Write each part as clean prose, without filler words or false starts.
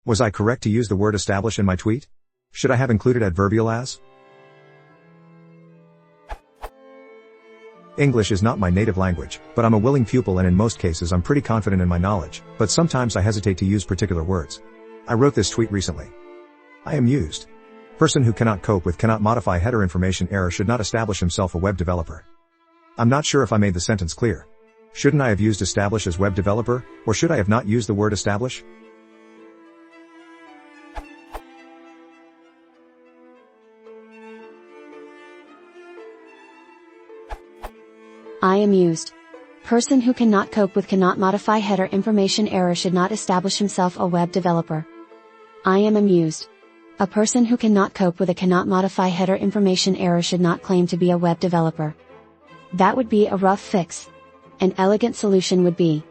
Was I correct to use the word establish in my tweet? Should I have included adverbial as? English is not my native language, but I'm a willing pupil and in most cases I'm pretty confident in my knowledge, but sometimes I hesitate to use particular words. I wrote this tweet recently. I am used. Person who cannot cope with cannot modify header information error should not establish himself a web developer. I'm not sure if I made the sentence clear. Shouldn't I have used establish as web developer, or should I have not used the word establish? I am used. Person who cannot cope with cannot modify header information error should not establish himself a web developer. I am amused. A person who cannot cope with a cannot modify header information error should not claim to be a web developer. That would be a rough fix. An elegant solution would be: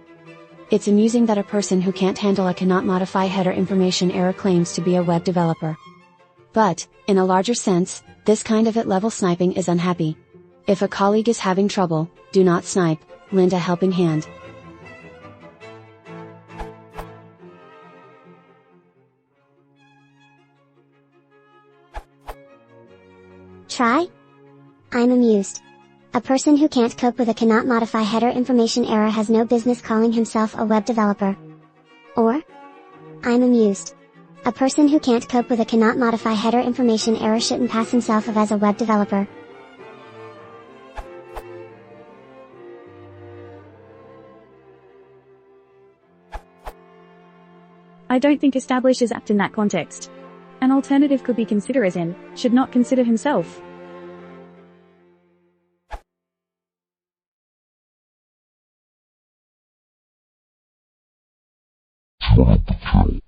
it's amusing that a person who can't handle a cannot modify header information error claims to be a web developer. But, in a larger sense, this kind of at-level sniping is unhappy. If a colleague is having trouble, do not snipe, lend a helping hand. Try? I'm amused. A person who can't cope with a cannot modify header information error has no business calling himself a web developer. Or, I'm amused. A person who can't cope with a cannot modify header information error shouldn't pass himself off as a web developer. I don't think establish is apt in that context. An alternative could be consider as in, should not consider himself. Turn up the chill.